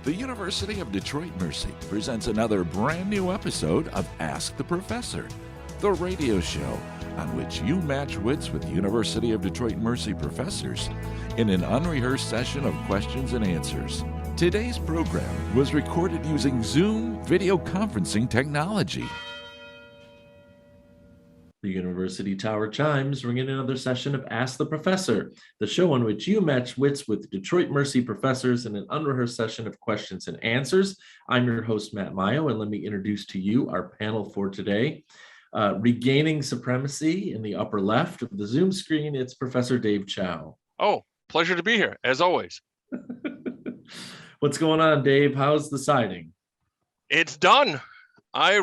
The University of Detroit Mercy presents another brand new episode of Ask the Professor, the radio show on which you match wits with University of Detroit Mercy professors in an unrehearsed session of questions and answers. Today's program was recorded using Zoom video conferencing technology. The University Tower chimes ring in another session of Ask the Professor, the show on which you match wits with Detroit Mercy professors in an unrehearsed session of questions and answers. I'm your host, Matt Maggio, and let me introduce to you our panel for today. Regaining supremacy in the upper left of the Zoom screen, it's Professor Dave Chow. Oh, pleasure to be here, as always. What's going on, Dave? How's the siding? It's done. I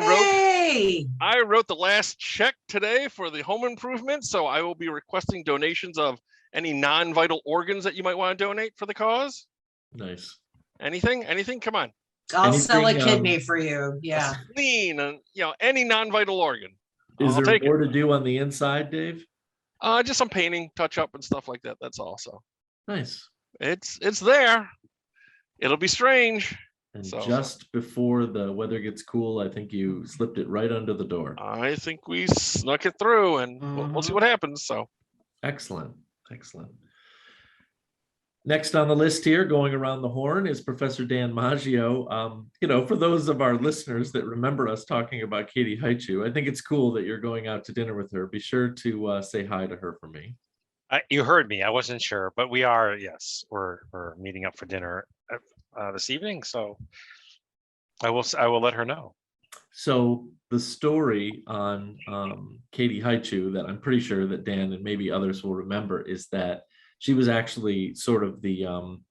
wrote the last check today for the home improvement, so I will be requesting donations of any non-vital organs that you might want to donate for the cause. Nice. Anything? Come on. I'll sell a kidney for you. Yeah. A spleen and any non-vital organ. Is there more to do on the inside, Dave? Just some painting, touch up and stuff like that. That's all. So nice. It's there. It'll be strange. And just before the weather gets cool, I think you slipped it right under the door. I think we snuck it through, and we'll see what happens. So, excellent. Next on the list here, going around the horn, is Professor Dan Maggio. For those of our listeners that remember us talking about Katie Haichu, I think it's cool that you're going out to dinner with her. Be sure to say hi to her for me. You heard me. I wasn't sure, but we are. Yes, we're meeting up for dinner this evening, so I will let her know. So the story on Katie Haichu that I'm pretty sure that Dan and maybe others will remember is that she was actually sort of I'm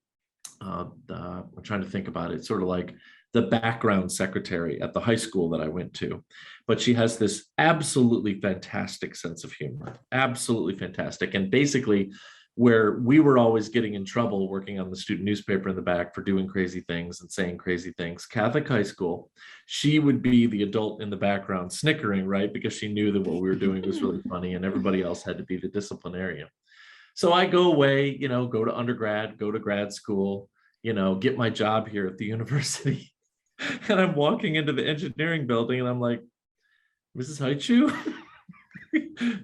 trying to think about it, sort of like the background secretary at the high school that I went to, but she has this absolutely fantastic sense of humor, absolutely fantastic. And basically where we were always getting in trouble working on the student newspaper in the back for doing crazy things and saying crazy things, Catholic high school, she would be the adult in the background snickering, right? Because she knew that what we were doing was really funny and everybody else had to be the disciplinarian. So I go away, go to undergrad, go to grad school, get my job here at the university. And I'm walking into the engineering building and I'm like, Mrs. Haichu?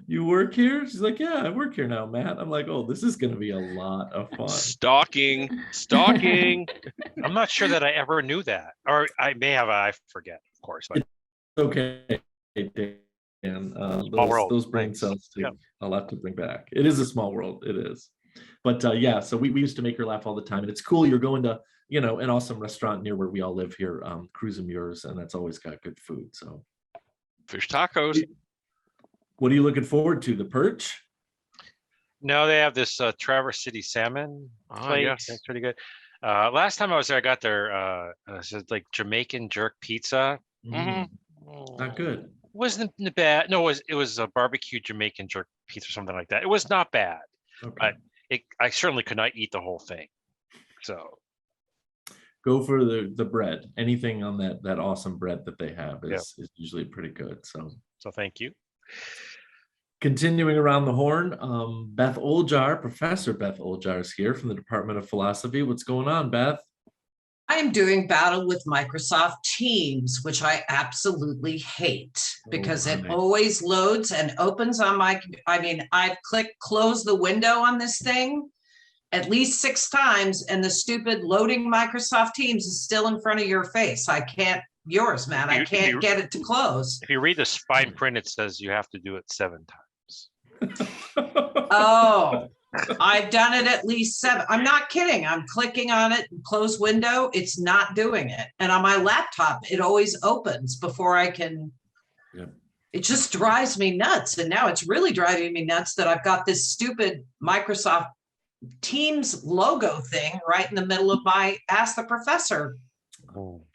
You work here? She's like, yeah, I work here now, Matt. I'm like, oh, this is going to be a lot of fun. Stalking. I'm not sure that I ever knew that, or I may have. I forget, of course. But it's okay, Dan. Those brain cells too. Yep. A lot to bring back. It is a small world. It is. But so we used to make her laugh all the time, and it's cool. You're going to an awesome restaurant near where we all live here, Cruz and Muir's, and that's always got good food. So fish tacos. What are you looking forward to? The perch? No, they have this Traverse City salmon plate. Yes. That's pretty good. Last time I was there, I got their like Jamaican jerk pizza. Not good. Wasn't bad. No, it was a barbecue Jamaican jerk pizza or something like that. It was not bad, but I certainly could not eat the whole thing. So go for the bread. Anything on that awesome bread that they have is usually pretty good. So thank you. Continuing around the horn, Beth Oljar, Professor Beth Oljar is here from the Department of Philosophy. What's going on, Beth? I am doing battle with Microsoft Teams, which I absolutely hate because it always loads and opens on I've clicked close the window on this thing at least 6 times, and the stupid loading Microsoft Teams is still in front of your face. I can't get it to close. If you read the fine print, it says you have to do it 7 times. Oh, I've done it at least 7. I'm not kidding. I'm clicking on it, close window. It's not doing it. And on my laptop, it always opens before I can. Yeah. It just drives me nuts. And now it's really driving me nuts that I've got this stupid Microsoft Teams logo thing right in the middle of my Ask the Professor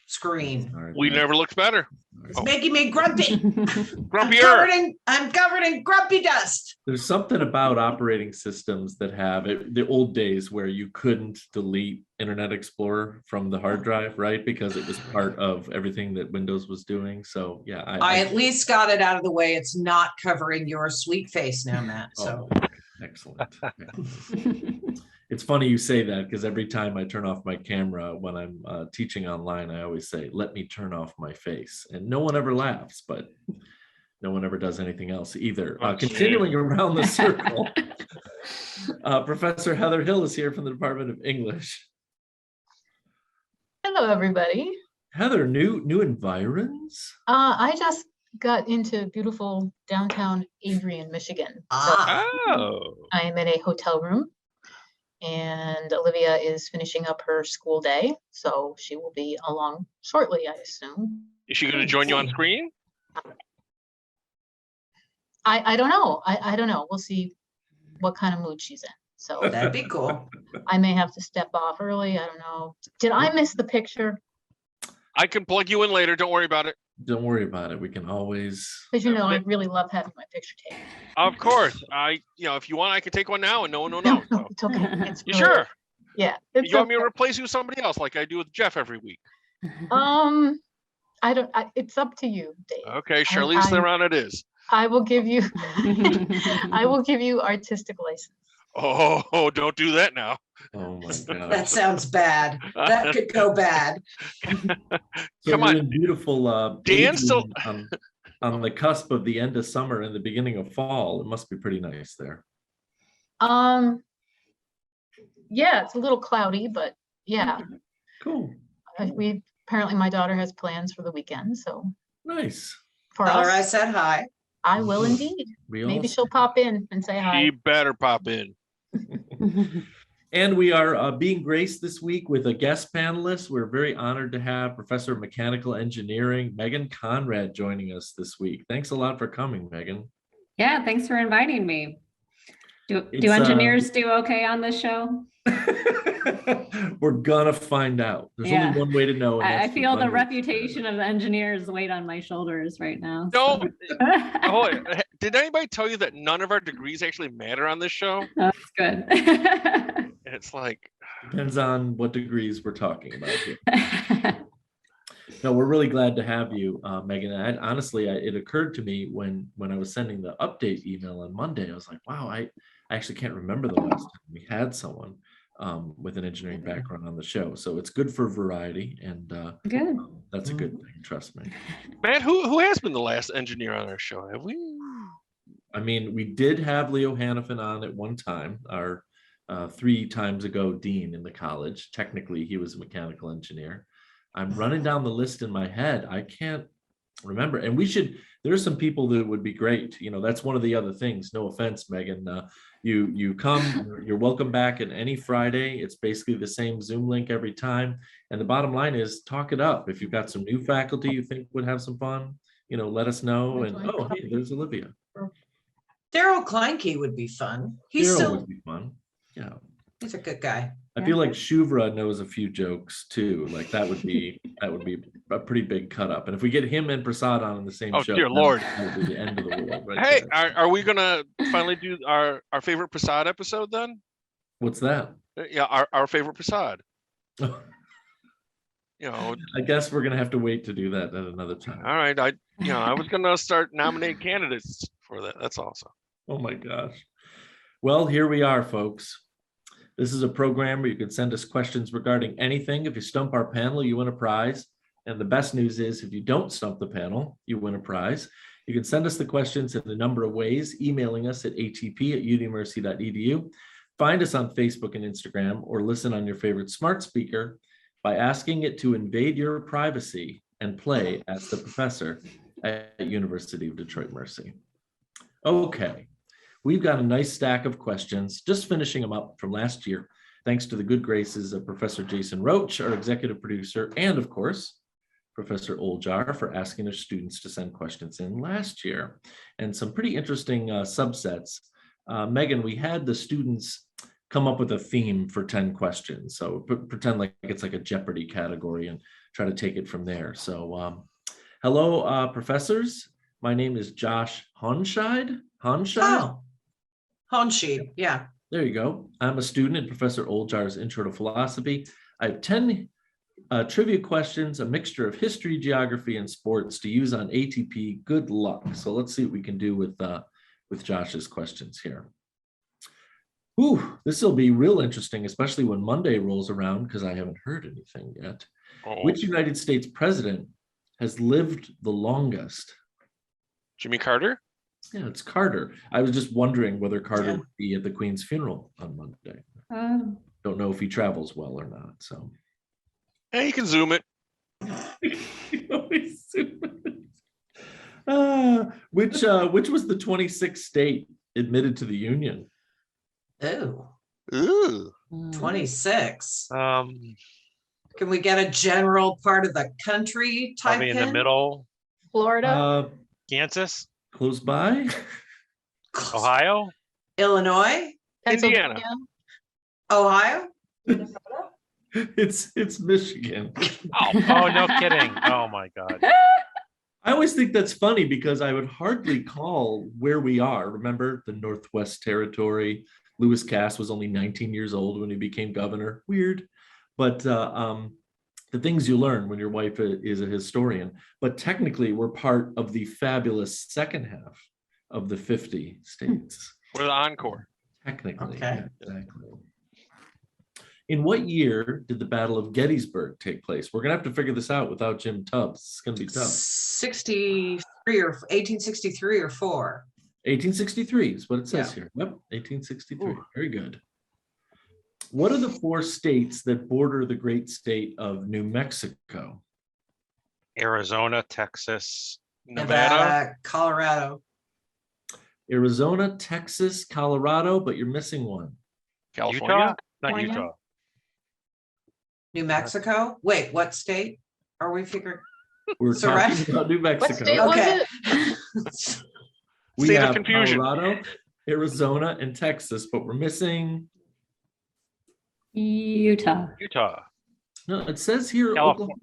screen. We never looked better. It's making me grumpy. Grumpier. I'm covered in grumpy dust. There's something about operating systems that have the old days where you couldn't delete Internet Explorer from the hard drive, right? Because it was part of everything that Windows was doing. So yeah, I at least got it out of the way. It's not covering your sweet face now, Matt. So excellent. It's funny you say that because every time I turn off my camera when I'm teaching online, I always say, let me turn off my face. And no one ever laughs, but no one ever does anything else either. Continuing around the circle, Professor Heather Hill is here from the Department of English. Hello, everybody. Heather, new environs? I just got into beautiful downtown Adrian, Michigan. So I am in a hotel room, and Olivia is finishing up her school day, so she will be along shortly, I assume. Is she going to join you on screen? I don't know. I don't know. We'll see what kind of mood she's in. So That'd be cool. I may have to step off early. I don't know. Did I miss the picture? I can plug you in later. Don't worry about it. Don't worry about it. We can always. Because you know, I really love having my picture taken. Of course. If you want, I can take one now, and no one will know. No, it's okay. It's You really, sure? Yeah. You want me to replace you with somebody else, like I do with Jeff every week? It's up to you, Dave. Okay, Charlize Theron it is. I will give you I will give you artistic license. Oh, don't do that now. Oh my God. That sounds bad. That could go bad. So Come on. in beautiful Dan still on the cusp of the end of summer and the beginning of fall. It must be pretty nice there. Yeah, it's a little cloudy, but yeah. Cool. Apparently my daughter has plans for the weekend, so Nice. for Tell her I us, said hi. I will indeed. Maybe she'll pop in and say hi. She better pop in. And we are being graced this week with a guest panelist. We're very honored to have Professor of Mechanical Engineering, Megan Conrad, joining us this week. Thanks a lot for coming, Megan. Yeah, thanks for inviting me. Do engineers do okay on this show? We're gonna find out. There's only one way to know. I feel the reputation of the engineers weight on my shoulders right now. No, did anybody tell you that none of our degrees actually matter on this show? That's good. It's like depends on what degrees we're talking about here. No, we're really glad to have you, Megan. Honestly, it occurred to me when I was sending the update email on Monday, I was like, wow, I actually can't remember the last time we had someone with an engineering background on the show. So it's good for variety, and good. That's a good thing, trust me. Matt, who has been the last engineer on our show? Have we? I mean, we did have Leo Hannafin on at one time, our 3 times ago dean in the college. Technically, he was a mechanical engineer. I'm running down the list in my head. I can't remember. And there's some people that would be great. You know, that's one of the other things. No offense, Megan. You come, you're welcome back at any Friday. It's basically the same Zoom link every time. And the bottom line is talk it up. If you've got some new faculty you think would have some fun, let us know. And hey, there's Olivia. Daryl Kleinke would be fun. Would be fun. Yeah. He's a good guy. I feel like Shuvra knows a few jokes too. Like that would be a pretty big cut up. And if we get him and Prasad on the same show, dear Lord, that would be the end of the world. Right hey, are we gonna finally do our favorite Prasad episode then? What's that? Yeah, our favorite Prasad. I guess we're gonna have to wait to do that at another time. All right, I was gonna start nominating candidates for that. That's awesome. Oh my gosh. Well, here we are, folks. This is a program where you can send us questions regarding anything. If you stump our panel, you win a prize. And the best news is if you don't stump the panel, you win a prize. You can send us the questions in a number of ways, emailing us at atp@uwmercy.edu. Find us on Facebook and Instagram, or listen on your favorite smart speaker by asking it to invade your privacy and play Ask the Professor at University of Detroit Mercy. Okay. We've got a nice stack of questions, just finishing them up from last year, thanks to the good graces of Professor Jason Roach, our executive producer, and of course, Professor Oljar for asking their students to send questions in last year, and some pretty interesting subsets. Megan, we had the students come up with a theme for 10 questions. So pretend like it's like a Jeopardy category and try to take it from there. So hello, professors. My name is Josh Honscheid. Honscheid, yeah. There you go. I'm a student in Professor Oljar's Intro to Philosophy. I have 10 trivia questions, a mixture of history, geography, and sports to use on ATP. Good luck. So let's see what we can do with Josh's questions here. Ooh, this will be real interesting, especially when Monday rolls around, because I haven't heard anything yet. Oh. Which United States president has lived the longest? Jimmy Carter? Yeah, it's Carter. I was just wondering whether Carter would be at the Queen's funeral on Monday. Don't know if he travels well or not. So, Yeah, you can zoom it. Which was the 26th state admitted to the Union? Ooh. 26. Um, Can we get a general part of the country type probably in the hint? middle. Florida, Kansas, Close by. Ohio. Illinois, Pennsylvania. Indiana. Ohio. It's Michigan. Oh, no kidding. Oh my God. I always think that's funny because I would hardly call where we are. Remember the Northwest Territory? Lewis Cass was only 19 years old when he became governor. Weird. But the things you learn when your wife is a historian. But technically, we're part of the fabulous second half of the 50 states. We're the encore. Technically. Okay. Yeah, exactly. In what year did the Battle of Gettysburg take place? We're going to have to figure this out without Jim Tubbs. It's going to be tough. 63 or 1863 or 4. 1863 is what it says here. Yep, 1863. Ooh. Very good. What are the 4 states that border the great state of New Mexico? Arizona, Texas, Nevada, Colorado. Arizona, Texas, Colorado, but you're missing one. California? Utah? Not California? Utah. New Mexico. Wait, what state are we figuring? We're Suresh? talking about New What Mexico. state was Okay. it? We State of have confusion. Colorado, Arizona, and Texas, but we're missing. Utah. No, it says here California.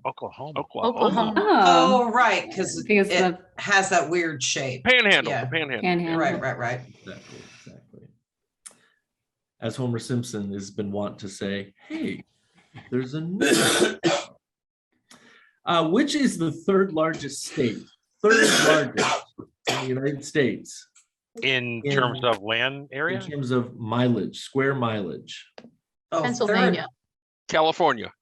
Oklahoma. Oklahoma. Oh, right, because Because it the has that weird shape. Panhandle. Yeah. The panhandle. Panhandle. Right. Exactly. As Homer Simpson has been wont to say, hey, there's a new which is the third largest state? Third largest in the United States. In terms of land area? In terms of mileage, square mileage. Oh, Pennsylvania. California.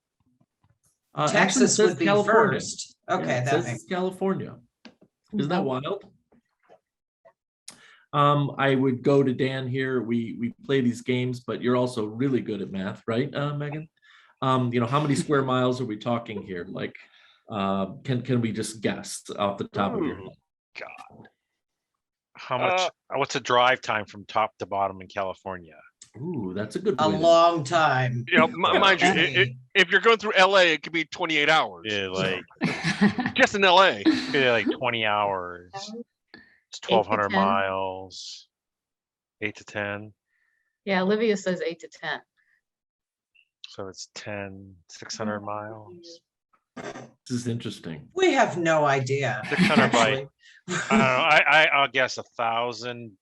Texas would be first. Okay, Yeah, it that says makes it's California. Isn't that wild? I would go to Dan here. We play these games, but you're also really good at math, right, Megan? How many square miles are we talking here? Like, can we just guess off the top of your head? God. How much? What's the drive time from top to bottom in California? Ooh, that's a good a way. long time. Mind you, if you're going through LA, it could be 28 hours. Yeah, like just in LA. Yeah, like 20 hours. It's 1,200 miles. 8 to 10. Yeah, Olivia says 8 to 10. So it's 600 miles. This is interesting. We have no idea. 600 by, I don't know, I'll guess 1,000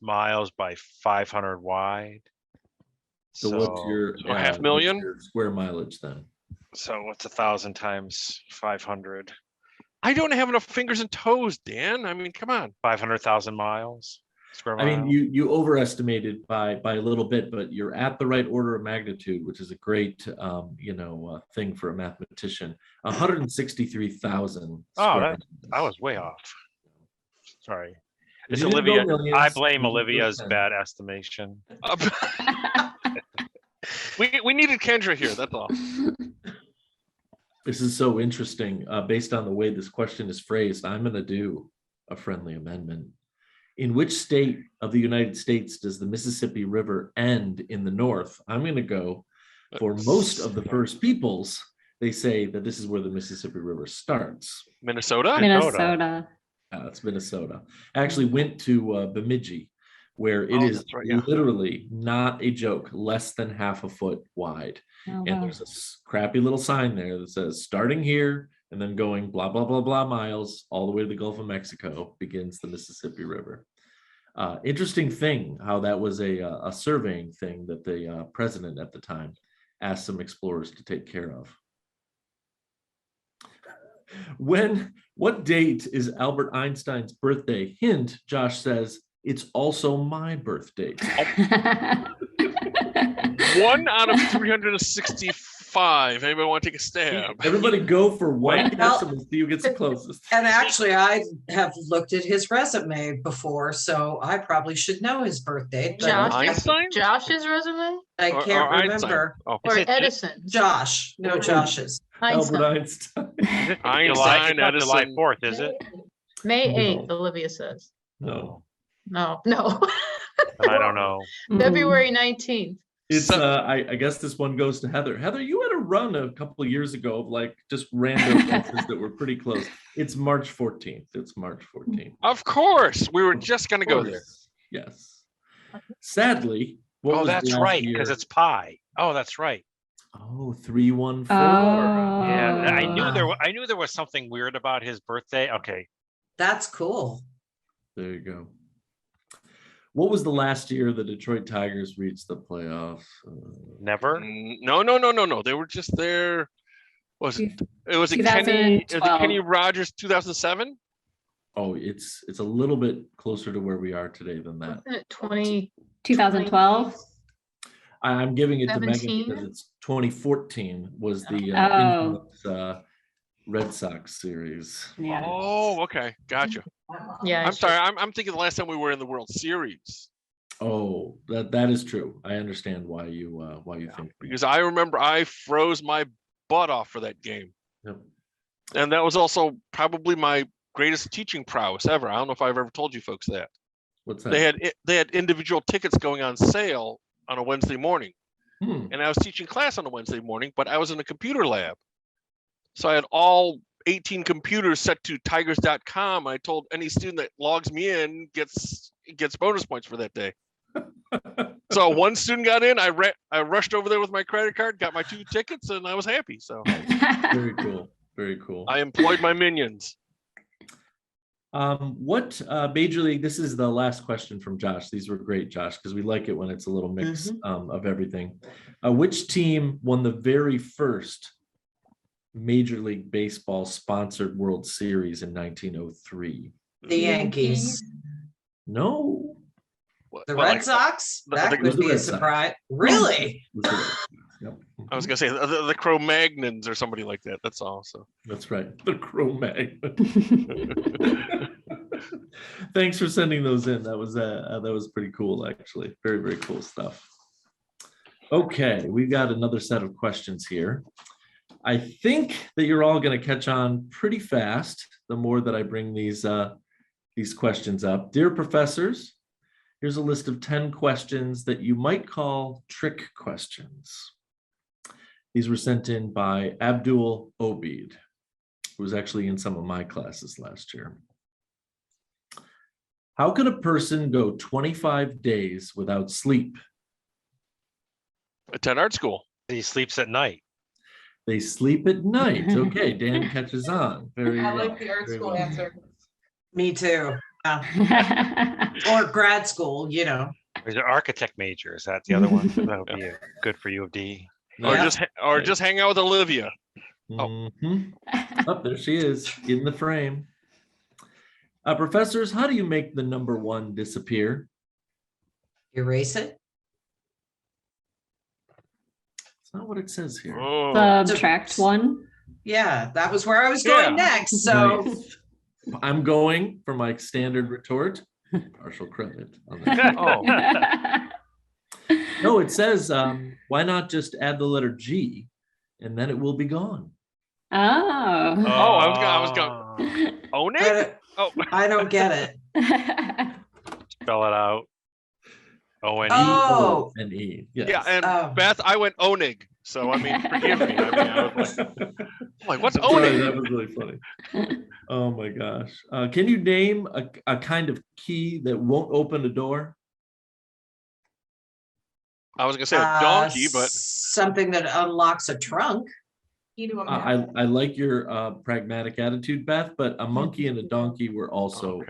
miles by 500 wide. So what's your half million your square mileage then? So what's 1,000 times 500? I don't have enough fingers and toes, Dan. I mean, come on. 500,000 miles. Square mile. I mean, you overestimated by a little bit, but you're at the right order of magnitude, which is a great thing for a mathematician. 163,000. I was way off. Sorry. It's Olivia. I blame Olivia's bad estimation. We needed Kendra here. That's all. This is so interesting. Based on the way this question is phrased, I'm going to do a friendly amendment. In which state of the United States does the Mississippi River end in the north? I'm going to go for most of the First Peoples. They say that this is where the Mississippi River starts. Minnesota? It's Minnesota. I actually went to Bemidji, where it is literally not a joke, less than half a foot wide. And there's a crappy little sign there that says starting here and then going blah, blah, blah, blah miles all the way to the Gulf of Mexico begins the Mississippi River. Interesting thing how that was a surveying thing that the president at the time asked some explorers to take care of. What date is Albert Einstein's birthday? Hint, Josh says, It's also my birthday. 1 out of 365. Anybody want to take a stab? Everybody go for one guess and we'll see who gets the closest. And actually, I have looked at his resume before, so I probably should know his birthday. Einstein? Josh's resume? I can't remember. Oh. Or Edison? Josh. No, Josh's. Albert Einstein. Einstein, July Edison. 4th, is it? May No. 8th, Olivia says. No. No. I don't know. February 19th. It's I guess this one goes to Heather. Heather, you had a run a couple of years ago of like just random guesses that were pretty close. It's March 14th. It's March 14th. Of course. We were just going to go there. Yes. Sadly. That's right, because it's pi. Oh, that's right. Oh, 314. Yeah, I knew there was something weird about his birthday. Okay. That's cool. There you go. What was the last year the Detroit Tigers reached the playoffs? Never. No. They were just there. It was a Kenny Rogers 2007. Oh, it's a little bit closer to where we are today than that. 2012. I'm giving it 17? to Megan because it's 2014 was the Red Sox series. Yeah. Oh, okay, gotcha. Yeah. I'm sorry. I'm thinking the last time we were in the World Series. Oh, that is true. I understand why you think because I remember I froze my butt off for that game. Yep. And that was also probably my greatest teaching prowess ever. I don't know if I've ever told you folks that. What's that? They had individual tickets going on sale on a Wednesday morning. And I was teaching class on a Wednesday morning, but I was in a computer lab. So I had all 18 computers set to tigers.com. I told any student that logs me in gets bonus points for that day. So one student got in, I rushed over there with my credit card, got my 2 tickets, and I was happy. So very cool. Very cool. I employed my minions. What Major League, this is the last question from Josh. These were great, Josh, because we like it when it's a little mix of everything. Which team won the very first Major League Baseball sponsored World Series in 1903? The Yankees. No. The Red Sox? That would be a surprise. Really? Yep. I was gonna say the Cro-Magnons or somebody like that. That's all. So that's right. The Cro-Magnons. Thanks for sending those in. That was pretty cool, actually. Very, very cool stuff. Okay, we've got another set of questions here. I think that you're all going to catch on pretty fast the more that I bring these questions up. Dear professors, here's a list of 10 questions that you might call trick questions. These were sent in by Abdul Obid, who was actually in some of my classes last year. How can a person go 25 days without sleep? Attend art school. He sleeps at night. They sleep at night. Okay, Dan catches on. Very well. I like the art school answer. Me too. Or grad school, you know. There's an architect major. Is that the other one? That would be good for U of D. Or just hang out with Olivia. Oh, there she is in the frame. Professors, how do you make the number 1 disappear? Erase it. It's not what it says here. Subtract 1. Yeah, that was where I was going next. So nice. I'm going for my standard retort. Partial credit on that. No, it says, why not just add the letter G and then it will be gone. I was going. Own it? I don't get it. Spell it out. O-N-E. Oh. N-E. Yes. Yeah, and Beth, I went Onig. So, I mean, forgive me. I was like, what's Onig? That was really funny. Oh my gosh. Can you name a kind of key that won't open a door? I was going to say a donkey, but something that unlocks a trunk. I like your pragmatic attitude, Beth, but a monkey and a donkey were also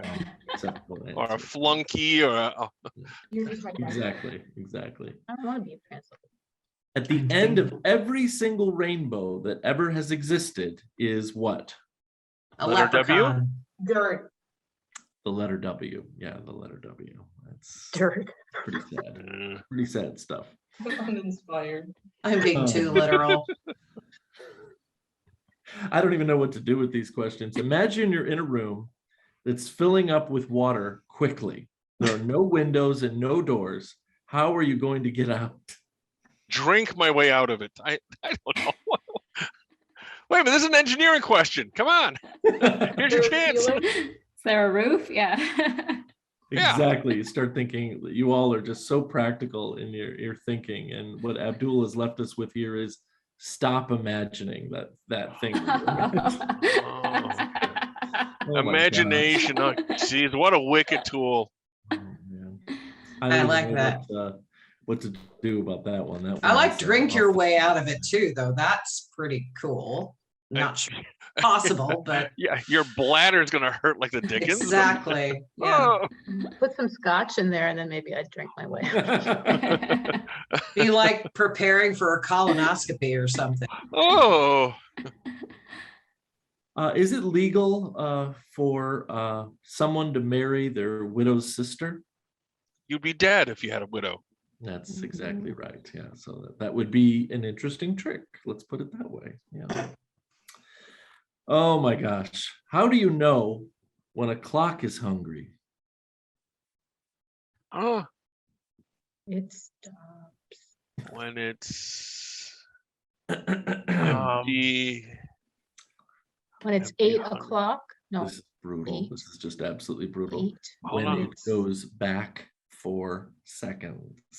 acceptable. Or a flunky, or Exactly. I don't want to be a principal. At the end of every single rainbow that ever has existed is what? A letter leprechaun. Dirt. The letter W. Yeah, the letter W. That's Dirt. pretty sad. Pretty sad stuff. Uninspired. I'm being too literal. I don't even know what to do with these questions. Imagine you're in a room that's filling up with water quickly. There are no windows and no doors. How are you going to get out? Drink my way out of it. I don't know. Wait a minute, this is an engineering question. Come on. Here's your chance. Is there a roof? Yeah. Exactly. You start thinking, you all are just so practical in your thinking. And what Abdul has left us with here is stop imagining that thing. Oh, imagination. Oh, geez, what a wicked tool. Oh, man. I like that. What to do about that one? I like drink your way out of it too, though. That's pretty cool. Not sure possible, but yeah, your bladder is gonna hurt like the Dickens. Exactly. Yeah. Oh. Put some scotch in there and then maybe I'd drink my way out. Be like preparing for a colonoscopy or something. Oh. Is it legal for someone to marry their widow's sister? You'd be dead if you had a widow. That's exactly right. Yeah. So that would be an interesting trick. Let's put it that way. Yeah. Oh my gosh. How do you know when a clock is hungry? Oh. It stops. When it's When it's 8 o'clock. No. This is brutal. 8. This is just absolutely brutal. 8. When it goes back 4 seconds.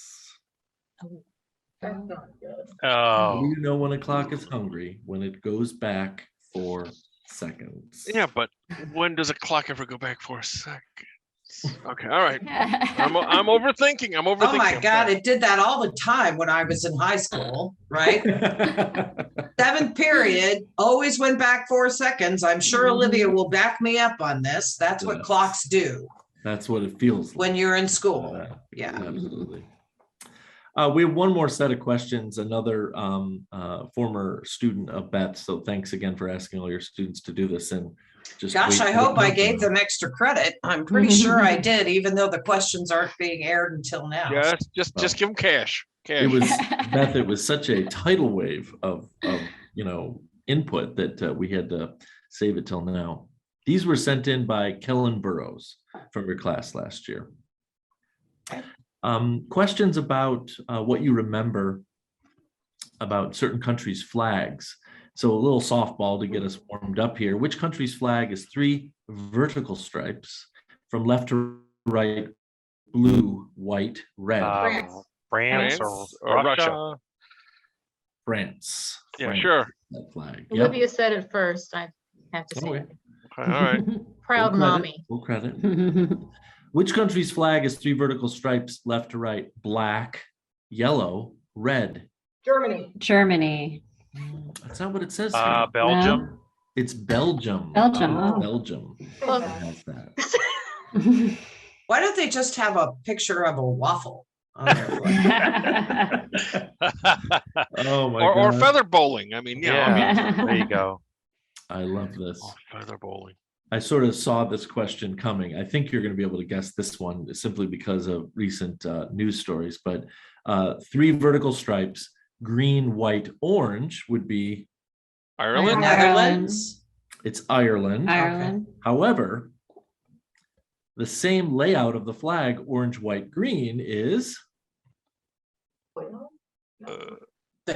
Oh, that's not good. How do you know when a clock is hungry? When it goes back 4 seconds. Yeah, but when does a clock ever go back 4 seconds? Okay, all right. I'm overthinking. Oh my God, it did that all the time when I was in high school, right? 7th period, always went back 4 seconds. I'm sure Olivia will back me up on this. That's what clocks do. That's what it feels like when you're in school. Yeah, absolutely. We have one more set of questions, another former student of Beth. So thanks again for asking all your students to do this. And just gosh, I hope I gave them extra credit. I'm pretty sure I did, even though the questions aren't being aired until now. Yeah, just give them cash. It was Beth. It was such a tidal wave of input that we had to save it till now. These were sent in by Kellen Burrows from your class last year. Questions about what you remember about certain countries' flags. So a little softball to get us warmed up here. Which country's flag is 3 vertical stripes from left to right, blue, white, red? France or Russia? France. Yeah, sure. That flag. Olivia said it first. I have to say. Okay, all right. Proud mommy. Full credit. Which country's flag is 3 vertical stripes left to right, black, yellow, red? Germany. That's not what it says. Belgium. No. It's Belgium. Belgium. Well, has that. Why don't they just have a picture of a waffle on their flag? Oh my God. Or feather bowling. I mean, there you go. I love this. Feather bowling. I sort of saw this question coming. I think you're going to be able to guess this one simply because of recent news stories. But 3 vertical stripes, green, white, orange would be Ireland. Netherlands. It's Ireland. Ireland. However, the same layout of the flag, orange, white, green, is the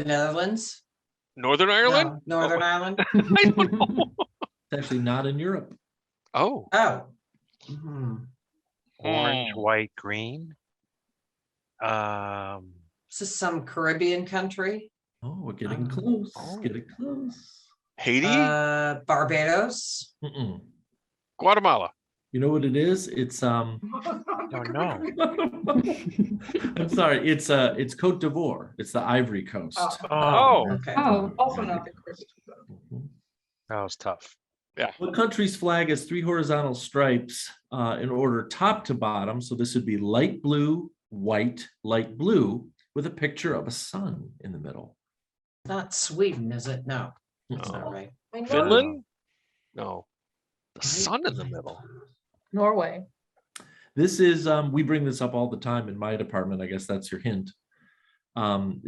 Netherlands. Northern Ireland. No, Northern Ireland. I don't know. It's actually not in Europe. Oh. Orange, white, green. Is this some Caribbean country? Oh, we're getting close. Getting close. Haiti? Barbados. Guatemala. You know what it is? It's don't know. I'm sorry. It's Cote d'Ivoire. It's the Ivory Coast. Okay. Also not the Christian. That was tough. Yeah. What country's flag has 3 horizontal stripes in order top to bottom? So this would be light blue, white, light blue, with a picture of a sun in the middle. Not Sweden, is it? No, that's not right. Finland? No. The sun in the middle. Norway. This is, we bring this up all the time in my department. I guess that's your hint.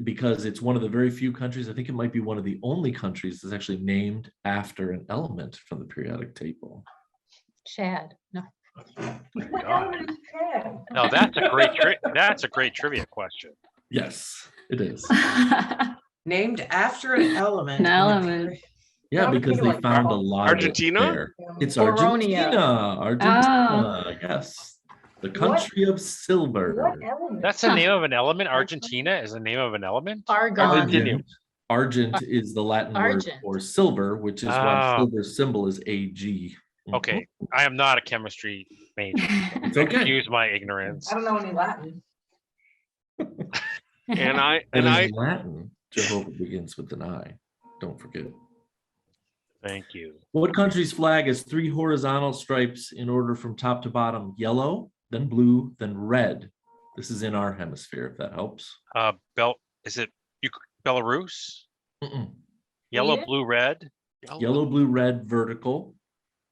Because it's one of the very few countries, I think it might be one of the only countries that's actually named after an element from the periodic table. Chad. No. My God. No, that's a great trivia question. Yes, it is. Named after an element. An element. Yeah, because they found a lot Argentina? of it there. It's Boronia. Argentina, yes. The country of silver. That's the name of an element. Argentina is the name of an element. Argon. Argent is the Latin word Argent. for silver, which is why silver's symbol is Ag. Okay, I am not a chemistry major. It's okay. Excuse my ignorance. I don't know any Latin. And I Latin. Jehovah begins with an I. Don't forget. Thank you. What country's flag has 3 horizontal stripes in order from top to bottom? Yellow, then blue, then red. This is in our hemisphere, if that helps. Is it Belarus? Mm-mm. Yellow, Yeah. blue, red. Yellow, blue, red, vertical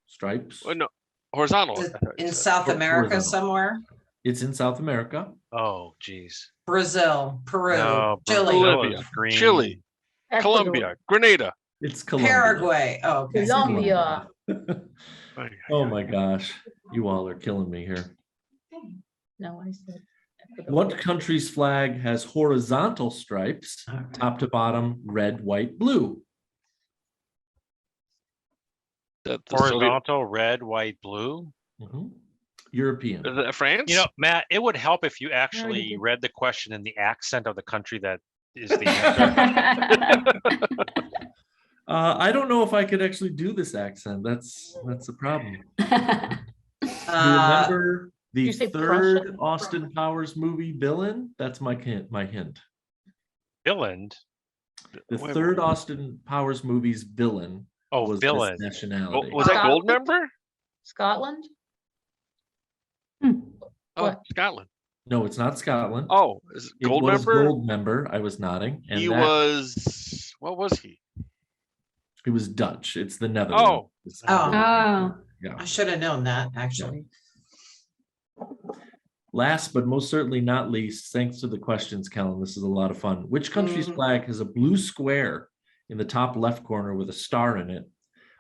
stripes. Oh, no, horizontal. In South America Horizontal. somewhere. It's in South America. Oh, geez. Brazil, Peru, No, Chile, Bolivia, green. Chile, Ecuador. Colombia, Grenada. It's Colombia. Paraguay. Oh, okay. Colombia. Oh my gosh. You all are killing me here. No, I said. Ecuador. What country's flag has horizontal stripes, top to bottom, red, white, blue? The Soviet- Horizontal, red, white, blue. Mhm. European. Is it France? You know, Matt, it would help if you already actually did. read the question in the accent of the country that is the answer. I don't know if I could actually do this accent. That's the problem. Do you remember the you say third Prussia? Austin Powers movie, Villain? That's my hint. Villain. The Wait, third Austin Powers movie's villain Oh, was villain. this nationality. Was that Scotland? Goldmember? Scotland? Oh, What? Scotland. No, it's not Scotland. Oh, is it It was Goldmember? Goldmember. I was nodding. And He that- was. What was he? It was Dutch. It's the Netherlands. Oh. Oh, Yeah. I should have known that actually. Last but most certainly not least, thanks to the questions, Kellen, this is a lot of fun. Which country's flag has a blue square in the top left corner with a star in it,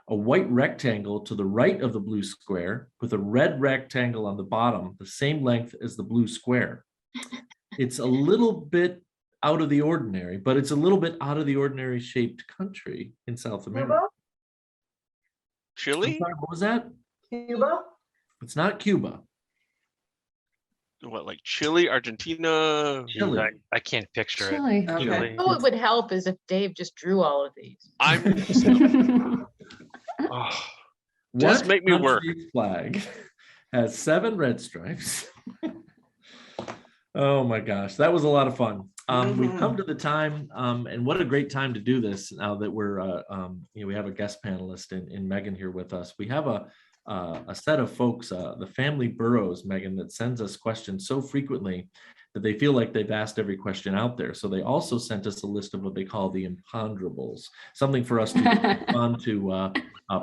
a white rectangle to the right of the blue square with a red rectangle on the bottom, the same length as the blue square? It's a little bit out of the ordinary, but it's a little bit out of the ordinary shaped country in South America. I'm Chile? sorry, what was that? Cuba? It's not Cuba. What, like Chile, Argentina? Chile. I can't picture it. Chile. Okay. Chile. Oh, it would help is if Dave just drew all of these. I'm. Oh, just What make me work. country's flag has 7 red stripes? Oh my gosh, that was a lot of fun. We've come to the time, and what a great time to do this now that we're, we have a guest panelist in Megan here with us. We have a set of folks, the family Burrows, Megan, that sends us questions so frequently that they feel like they've asked every question out there. So they also sent us a list of what they call the imponderables, something for us to respond to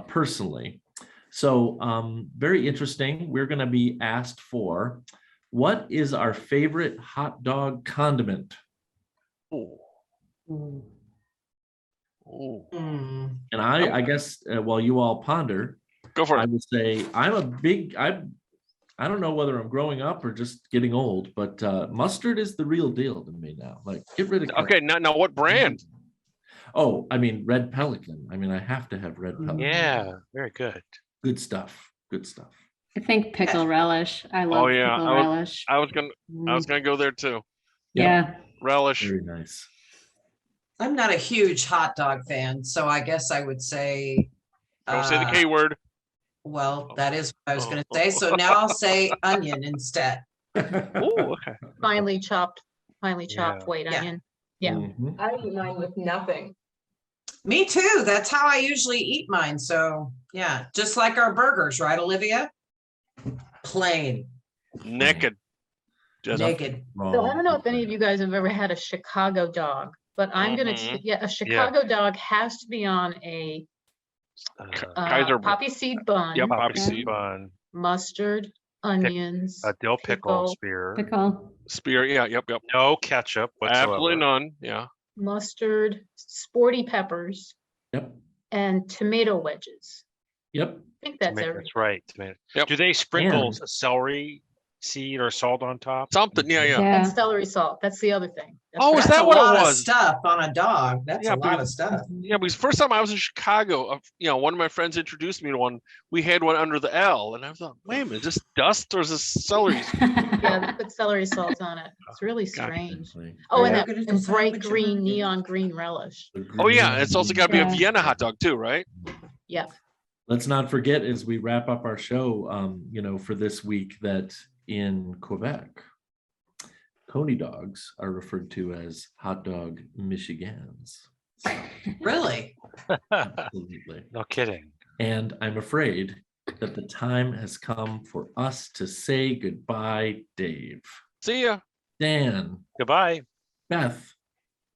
personally. So very interesting. We're going to be asked for, what is our favorite hot dog condiment? Oh. Mm. And I guess while you all ponder, Go for I it. would say I don't know whether I'm growing up or just getting old, but mustard is the real deal to me now. Like, get rid of Okay, now what brand? Oh, I mean, Red Pelican. I mean, I have to have Red Pelican. Yeah, very good. Good stuff. Good stuff. I think pickle relish. I love yeah, pickle relish. I was gonna go there too. Yeah. Relish. Very nice. I'm not a huge hot dog fan, so I guess I would say. Don't say the K word. Well, that is what I was going to say. So now I'll say onion instead. Oh, okay. Finely chopped Yeah. white Yeah. onion. Yeah. Mhm. I eat mine with nothing. Me too. That's how I usually eat mine. So yeah, just like our burgers, right, Olivia? Plain, Naked. Just naked. So I don't know if any of you guys have ever had a Chicago dog, but I'm gonna, Mhm. a Chicago dog has to be on a Kaiser. poppy seed bun. Yep, Poppy poppy seed seed. bun. mustard, onions, A dill pickle spear. Pickle. Spear, yeah, yep. No ketchup whatsoever. Absolutely none, yeah. mustard, sporty peppers, Yep. and tomato wedges. Yep. I think that's everything. That's right. Tomato. Yep. Do they sprinkle And- a celery seed or salt on top? Something, yeah. And Yeah. celery salt. That's the other thing. That's Oh, right. is That's that a what it lot of was? stuff on a dog. That's Yeah, a lot because- of stuff. Yeah, because first time I was in Chicago, one of my friends introduced me to one. We had one under the L, and I thought, wait a minute, is this dust or is this celery? Yeah, they put celery salt on it. It's really strange. Oh, and Yeah. that Good at and the bright sandwich green, and- neon green relish. Oh yeah, it's also got to be Yeah. a Vienna hot dog too, right? Yeah. Let's not forget as we wrap up our show, for this week, that in Quebec, Coney dogs are referred to as hot dog Michigans. Really? Absolutely. No kidding. And I'm afraid that the time has come for us to say goodbye, Dave. See ya. Dan, Goodbye. Beth,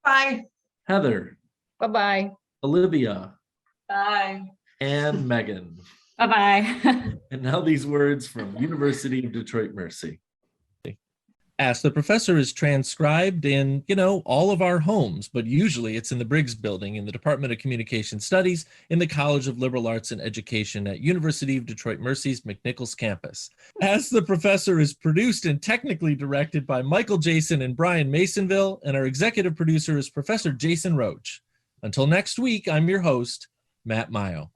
Bye. Heather, Bye-bye. Olivia, Bye. and Megan. Bye-bye. And now these words from University of Detroit Mercy. Ask the Professor is transcribed in, all of our homes, but usually it's in the Briggs Building in the Department of Communication Studies in the College of Liberal Arts and Education at University of Detroit Mercy's McNichols campus. Ask the Professor is produced and technically directed by Michael Jason and Brian Masonville, and our executive producer is Professor Jason Roach. Until next week, I'm your host, Matt Maggio.